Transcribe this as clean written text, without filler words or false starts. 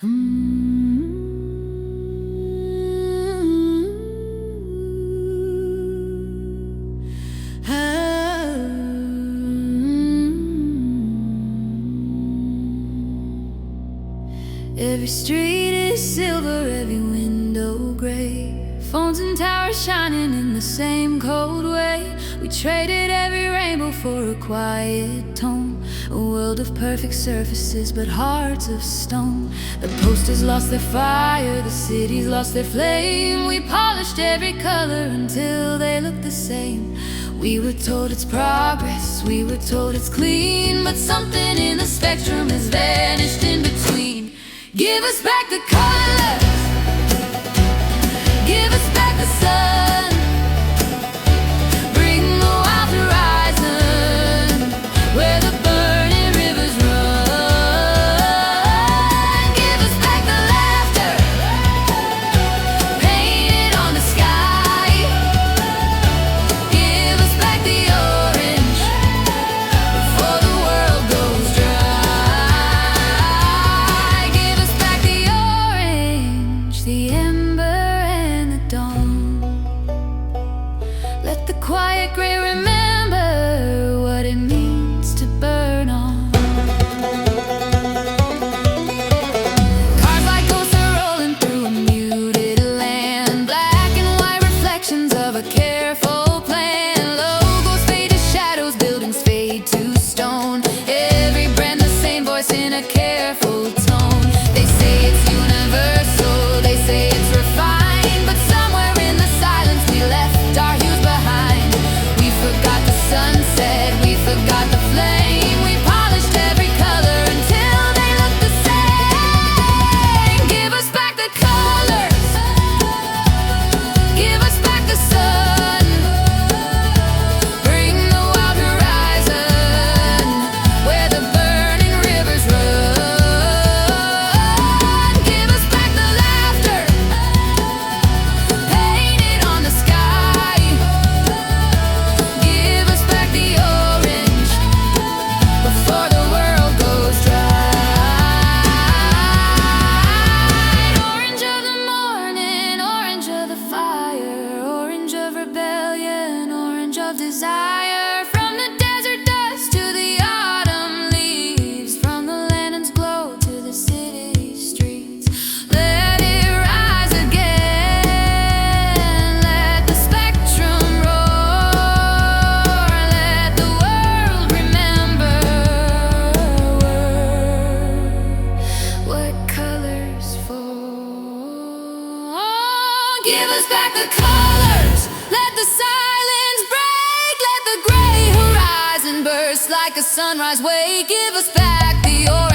Every street is silver, every window gray. Phones and towers shining in the same cold way. We traded every rainbow for a quiet tone. A world of perfect surfaces but hearts of stone. The posters lost their fire, the cities lost their flame. We polished every color until they looked the same. We were told it's progress, we were told it's clean, but something in the spectrum has vanished in between. Give us back the colors, give us back the sun, bring the wild horizon where the burning rivers run. Give us back the laughter painted on the sky. Give us back the orange before the world goes dry. Give us back the orange, the ember and the dawn. Let the quiet gray remember what it means to burn on. Cars like ghosts are rolling through a muted land. Black and white reflections of a careful plan. Logos fade to shadows, buildings fade to stone. Every brand the same voice in a careful tone. They say it's universal, they say it's refined, but somewhere in the silence we left our hues behind. We forgot the sunset, we forgot the flame. We polished every color until they looked the same. Give us back the colors, give us back the sun, bring the wild horizon where the burning rivers run. Give us back the laughter painted on the sky. Give us back the orange before the world goes dry. Orange of the morning, orange of the fire, orange of rebellion, orange of desire. From the desert dust to the autumn leaves, from the lantern's glow to the city streets. Let it rise again, let the spectrum roar, let the world remember what colors fall. Give us back the colors, let the silence break, let the gray horizon burst like a sunrise wake. Give us back the orange.